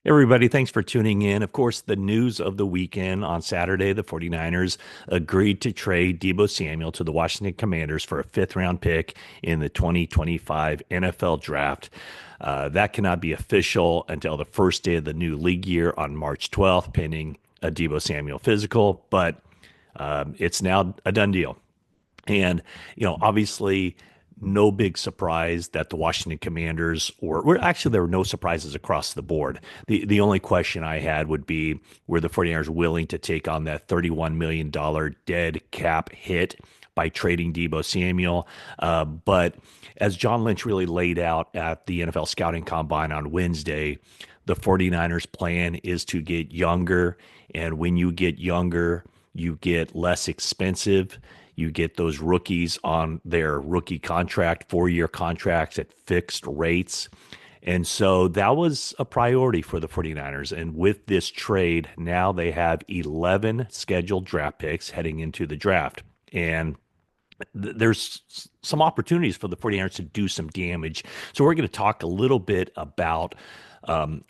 Everybody, thanks for tuning in. Of course, the news of the weekend on Saturday, the 49ers agreed to trade Deebo Samuel to the Washington Commanders for a fifth round pick in the 2025 NFL Draft. That cannot be official until the first day of the new league year on March 12th, pending a Deebo Samuel physical, but it's now a done deal. And, obviously, no big surprise that the Washington Commanders, or actually, there were no surprises across the board. The only question I had would be, were the 49ers willing to take on that $31 million dead cap hit by trading Deebo Samuel? But as John Lynch really laid out at the NFL Scouting Combine on Wednesday, the 49ers plan is to get younger. And when you get younger, you get less expensive. You get those rookies on their rookie contract, 4-year contracts at fixed rates. And so that was a priority for the 49ers. And with this trade, now they have 11 scheduled draft picks heading into the draft. And there's some opportunities for the 49ers to do some damage. So we're going to talk a little bit about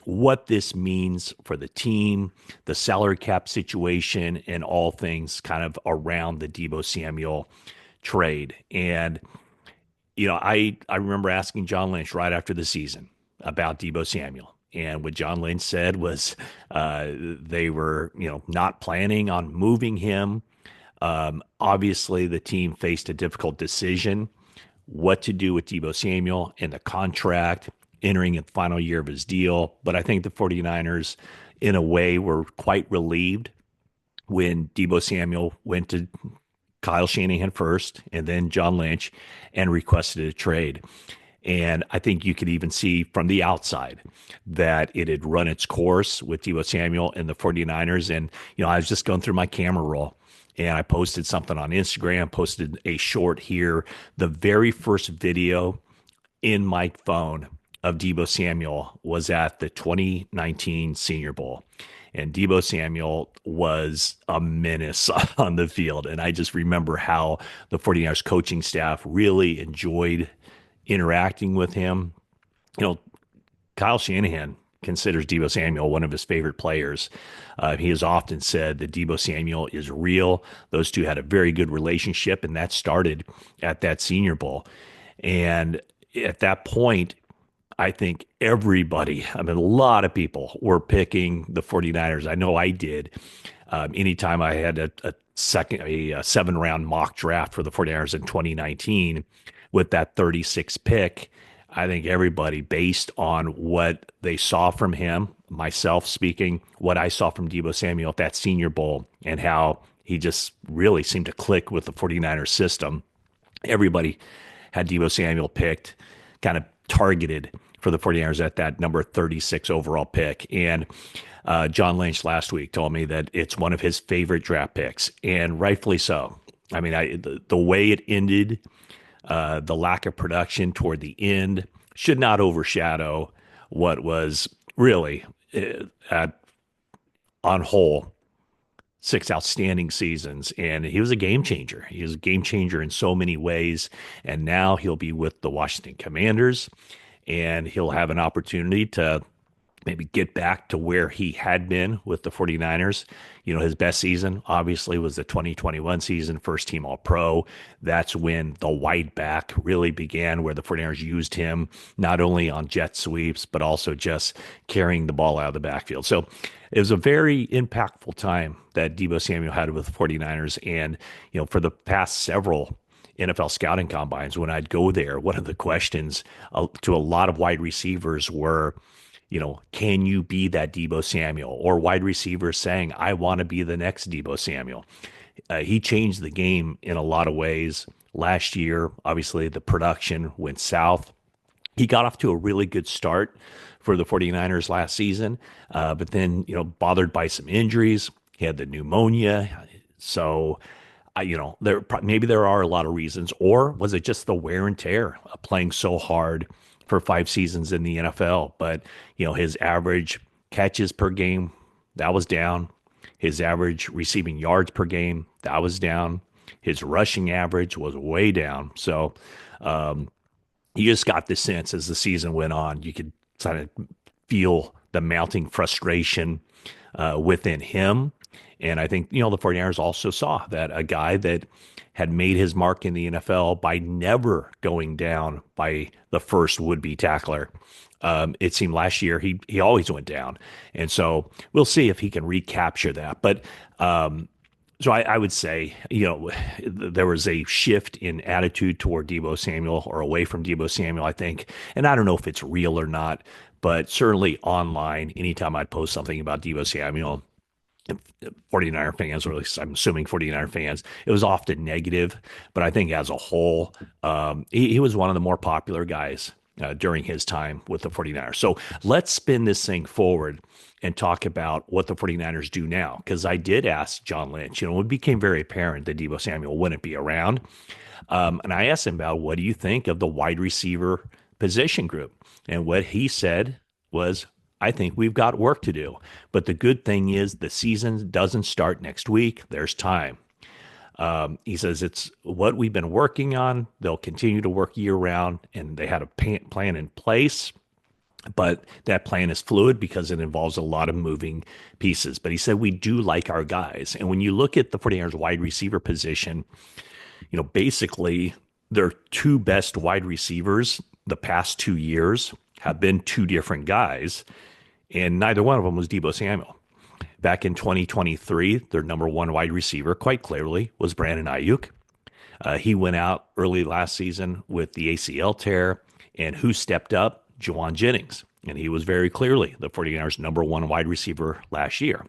what this means for the team, the salary cap situation, and all things kind of around the Deebo Samuel trade. And, I remember asking John Lynch right after the season about Deebo Samuel. And what John Lynch said was they were, not planning on moving him. Obviously, the team faced a difficult decision what to do with Deebo Samuel and the contract entering the final year of his deal. But I think the 49ers, in a way, were quite relieved when Deebo Samuel went to Kyle Shanahan first and then John Lynch and requested a trade. And I think you could even see from the outside that it had run its course with Deebo Samuel and the 49ers. And, I was just going through my camera roll and I posted something on Instagram, posted a short here. The very first video in my phone of Deebo Samuel was at the 2019 Senior Bowl. And Deebo Samuel was a menace on the field. And I just remember how the 49ers coaching staff really enjoyed interacting with him. You know, Kyle Shanahan considers Deebo Samuel one of his favorite players. He has often said that Deebo Samuel is real. Those two had a very good relationship, and that started at that Senior Bowl. And at that point, I think everybody, I mean, a lot of people were picking the 49ers. I know I did. Anytime I had a 7 round mock draft for the 49ers in 2019 with that 36 pick, I think everybody, based on what they saw from him, myself speaking, what I saw from Deebo Samuel at that Senior Bowl and how he just really seemed to click with the 49ers system, everybody had Deebo Samuel picked, kind of targeted for the 49ers at that number 36 overall pick. And John Lynch last week told me that it's one of his favorite draft picks, and rightfully so. I mean, the way it ended, the lack of production toward the end should not overshadow what was really, on whole, 6 outstanding seasons. And he was a game changer. He was a game changer in so many ways. And now he'll be with the Washington Commanders, and he'll have an opportunity to maybe get back to where he had been with the 49ers. His best season obviously was the 2021 season, first team All Pro. That's when the wide back really began, where the 49ers used him not only on jet sweeps, but also just carrying the ball out of the backfield. So it was a very impactful time that Deebo Samuel had with the 49ers. And, for the past several NFL scouting combines, when I'd go there, one of the questions to a lot of wide receivers were, can you be that Deebo Samuel? Or wide receivers saying, I want to be the next Deebo Samuel. He changed the game in a lot of ways. Last year, obviously, the production went south. He got off to a really good start for the 49ers last season, but then, bothered by some injuries. He had the pneumonia. So, maybe there are a lot of reasons, or was it just the wear and tear of playing so hard for 5 seasons in the NFL? But, his average catches per game, that was down. His average receiving yards per game, that was down. His rushing average was way down. So, you just got the sense as the season went on, you could kind of feel the mounting frustration within him. And I think, the 49ers also saw that a guy that had made his mark in the NFL by never going down by the first would-be tackler. It seemed last year he always went down. And so we'll see if he can recapture that. But so I would say, there was a shift in attitude toward Deebo Samuel or away from Deebo Samuel, I think. And I don't know if it's real or not, but certainly online, anytime I'd post something about Deebo Samuel, 49er fans, or at least I'm assuming 49er fans, it was often negative. But I think as a whole, he was one of the more popular guys during his time with the 49ers. So let's spin this thing forward and talk about what the 49ers do now. Because I did ask John Lynch, it became very apparent that Deebo Samuel wouldn't be around. And I asked him about, what do you think of the wide receiver position group? And what he said was, I think we've got work to do. But the good thing is the season doesn't start next week. There's time. He says it's what we've been working on. They'll continue to work year round, and they had a plan in place. But that plan is fluid because it involves a lot of moving pieces. But he said we do like our guys. And when you look at the 49ers wide receiver position, basically their two best wide receivers the past 2 years have been two different guys, and neither one of them was Deebo Samuel. Back in 2023, their number one wide receiver, quite clearly, was Brandon Ayuk. He went out early last season with the ACL tear, and who stepped up? Juwan Jennings. And he was very clearly the 49ers' number one wide receiver last year.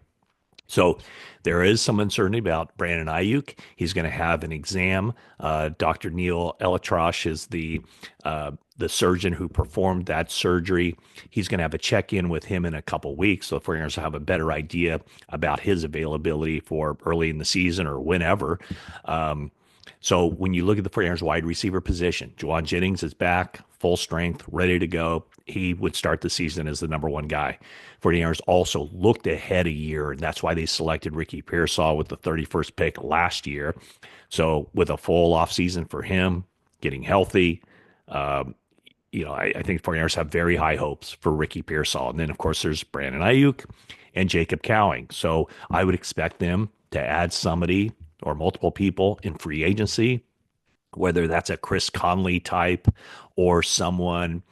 So there is some uncertainty about Brandon Ayuk. He's going to have an exam. Dr. Neil Elatrosh is the surgeon who performed that surgery. He's going to have a check-in with him in a couple weeks. So the 49ers will have a better idea about his availability for early in the season or whenever. So when you look at the 49ers wide receiver position, Juwan Jennings is back, full strength, ready to go. He would start the season as the number one guy. 49ers also looked ahead a year, and that's why they selected Ricky Pearsall with the 31st pick last year. So with a full offseason for him, getting healthy, I think 49ers have very high hopes for Ricky Pearsall. And then, of course, there's Brandon Ayuk and Jacob Cowing. So I would expect them to add somebody or multiple people in free agency, whether that's a Chris Conley type or someone,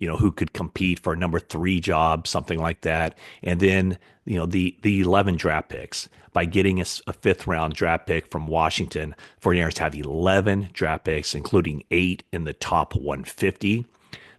who could compete for a number 3 job, something like that. And then, the 11 draft picks. By getting a 5th round draft pick from Washington, 49ers have 11 draft picks, including 8 in the top 150.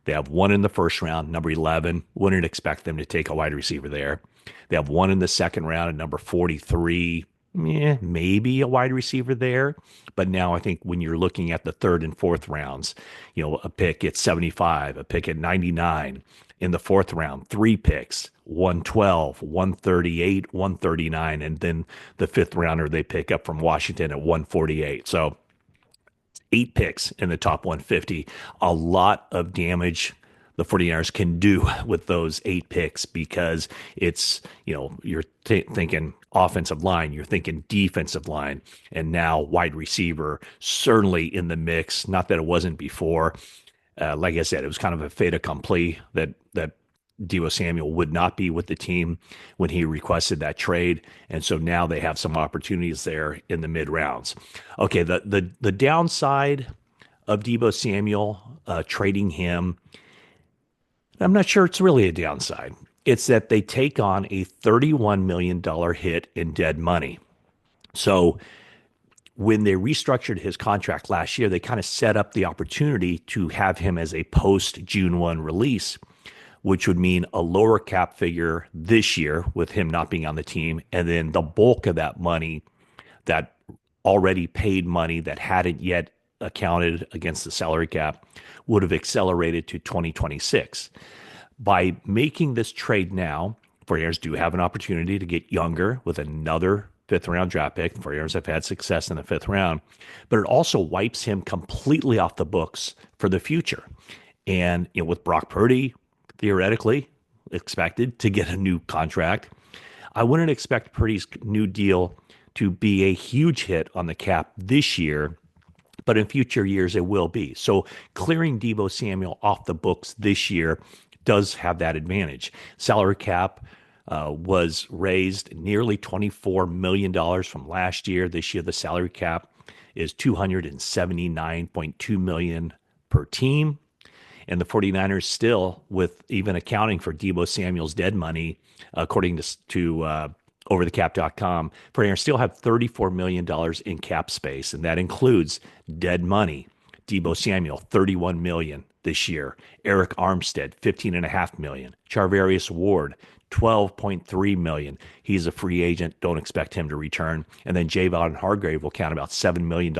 They have 1 in the first round, number 11. Wouldn't expect them to take a wide receiver there. They have 1 in the second round at number 43. Maybe a wide receiver there. But now I think when you're looking at the 3rd and 4th rounds, a pick at 75, a pick at 99. In the 4th round, 3 picks, 112, 138, 139, and then the 5th rounder they pick up from Washington at 148. So 8 picks in the top 150. A lot of damage the 49ers can do with those 8 picks because it's, you're thinking offensive line, you're thinking defensive line, and now wide receiver, certainly in the mix. Not that it wasn't before. Like I said, it was kind of a fait accompli that Deebo Samuel would not be with the team when he requested that trade. And so now they have some opportunities there in the mid rounds. Okay. The downside of Deebo Samuel, trading him, I'm not sure it's really a downside. It's that they take on a $31 million hit in dead money. So when they restructured his contract last year, they kind of set up the opportunity to have him as a post-June 1 release, which would mean a lower cap figure this year with him not being on the team. And then the bulk of that money, that already paid money that hadn't yet accounted against the salary cap, would have accelerated to 2026. By making this trade now, 49ers do have an opportunity to get younger with another 5th round draft pick. The 49ers have had success in the 5th round, but it also wipes him completely off the books for the future. And with Brock Purdy, theoretically expected to get a new contract, I wouldn't expect Purdy's new deal to be a huge hit on the cap this year, but in future years it will be. So clearing Deebo Samuel off the books this year does have that advantage. Salary cap was raised nearly $24 million from last year. This year, the salary cap is $279.2 million per team. And the 49ers still, with even accounting for Deebo Samuel's dead money, according to overthecap.com, 49ers still have $34 million in cap space, and that includes dead money. Deebo Samuel, $31 million this year. Eric Armstead, $15.5 million. Charvarius Ward, $12.3 million. He's a free agent. Don't expect him to return. And then Javon Hargrave will count about $7 million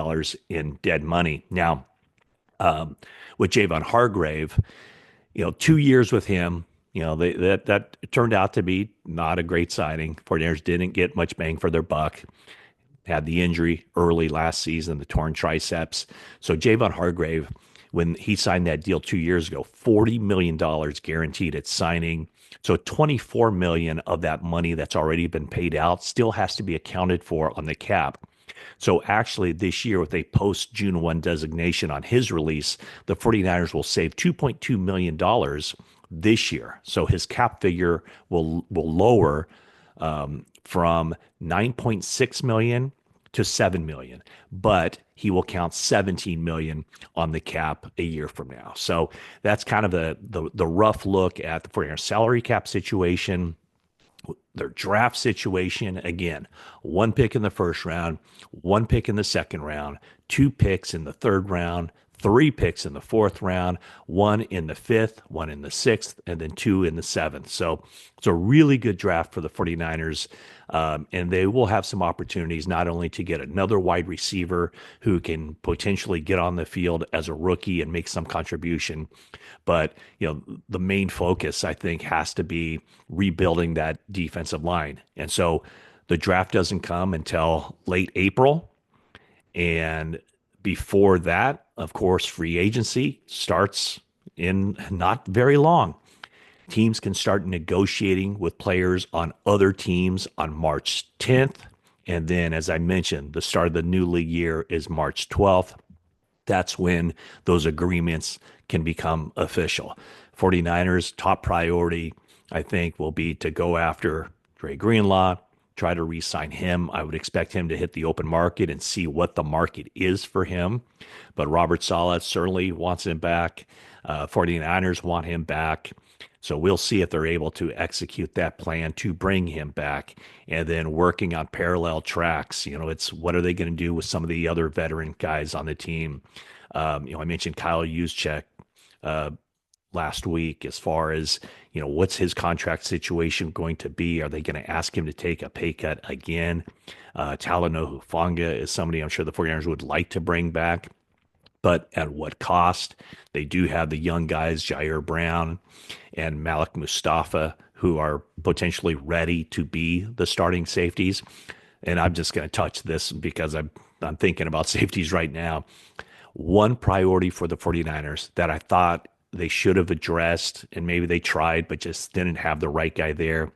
in dead money. Now, with Javon Hargrave, 2 years with him, that turned out to be not a great signing. 49ers didn't get much bang for their buck. Had the injury early last season, the torn triceps. So Javon Hargrave, when he signed that deal 2 years ago, $40 million guaranteed at signing. So $24 million of that money that's already been paid out still has to be accounted for on the cap. So actually this year with a post June 1 designation on his release, the 49ers will save $2.2 million this year. So his cap figure will lower from 9.6 million to 7 million, but he will count 17 million on the cap a year from now. So that's kind of the rough look at the 49ers salary cap situation. Their draft situation, again, 1 pick in the first round, 1 pick in the second round, 2 picks in the third round, 3 picks in the fourth round, 1 in the fifth, 1 in the sixth, and then 2 in the seventh. So it's a really good draft for the 49ers. And they will have some opportunities not only to get another wide receiver who can potentially get on the field as a rookie and make some contribution, but the main focus, I think, has to be rebuilding that defensive line. And so the draft doesn't come until late April. And before that, of course, free agency starts in not very long. Teams can start negotiating with players on other teams on March 10th. And then, as I mentioned, the start of the new league year is March 12th. That's when those agreements can become official. 49ers' top priority, I think, will be to go after Dre Greenlaw, try to re-sign him. I would expect him to hit the open market and see what the market is for him. But Robert Saleh certainly wants him back. 49ers want him back. So we'll see if they're able to execute that plan to bring him back, and then working on parallel tracks. It's what are they going to do with some of the other veteran guys on the team? I mentioned Kyle Juszczyk last week as far as, what's his contract situation going to be? Are they going to ask him to take a pay cut again? Talanoa Hufanga is somebody I'm sure the 49ers would like to bring back, but at what cost? They do have the young guys, Jair Brown and Malik Mustafa, who are potentially ready to be the starting safeties. And I'm just going to touch this because I'm thinking about safeties right now. One priority for the 49ers that I thought they should have addressed, and maybe they tried, but just didn't have the right guy there.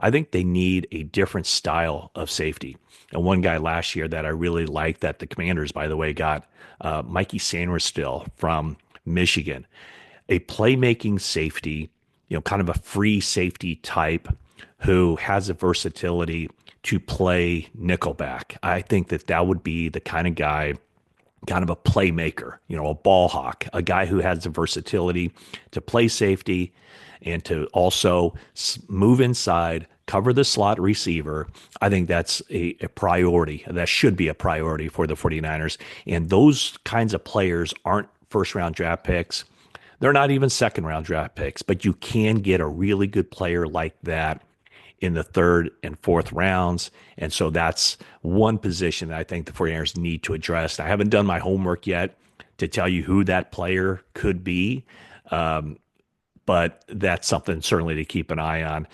I think they need a different style of safety. And one guy last year that I really liked that the Commanders, by the way, got Mikey Sainristil from Michigan, a playmaking safety, kind of a free safety type who has the versatility to play nickelback. I think that would be the kind of guy, kind of a playmaker, a ball hawk, a guy who has the versatility to play safety and to also move inside, cover the slot receiver. I think that's a priority. That should be a priority for the 49ers. And those kinds of players aren't first-round draft picks. They're not even second-round draft picks, but you can get a really good player like that in the third and fourth rounds. And so that's one position that I think the 49ers need to address. I haven't done my homework yet to tell you who that player could be, but that's something certainly to keep an eye on.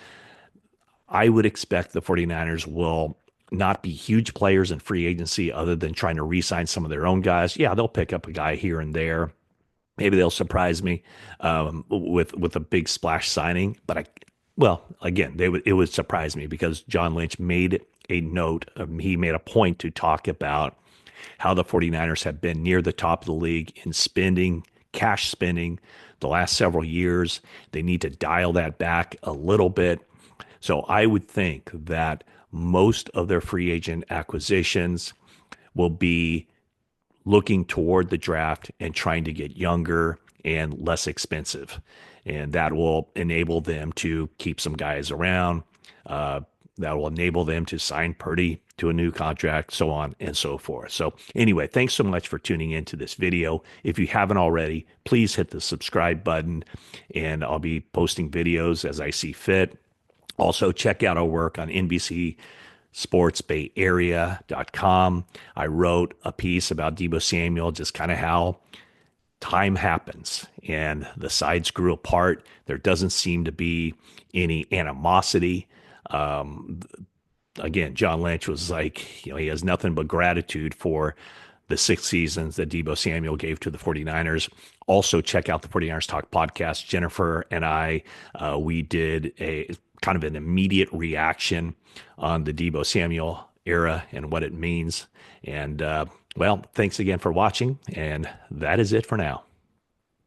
I would expect the 49ers will not be huge players in free agency other than trying to re-sign some of their own guys. Yeah, they'll pick up a guy here and there. Maybe they'll surprise me with a big splash signing. But again, it would surprise me because John Lynch made a note. He made a point to talk about how the 49ers have been near the top of the league in spending, cash spending the last several years. They need to dial that back a little bit. So I would think that most of their free agent acquisitions will be looking toward the draft and trying to get younger and less expensive. And that will enable them to keep some guys around. Uh, that will enable them to sign Purdy to a new contract, so on and so forth. So anyway, thanks so much for tuning into this video. If you haven't already, please hit the subscribe button, and I'll be posting videos as I see fit. Also, check out our work on NBC Sports Bay Area.com. I wrote a piece about Deebo Samuel, just kind of how time happens and the sides grew apart. There doesn't seem to be any animosity. Um, Again, John Lynch was like, he has nothing but gratitude for the 6 seasons that Deebo Samuel gave to the 49ers. Also, check out the 49ers Talk podcast. Jennifer and I, we did a kind of an immediate reaction on the Deebo Samuel era and what it means. And, well, thanks again for watching. And that is it for now.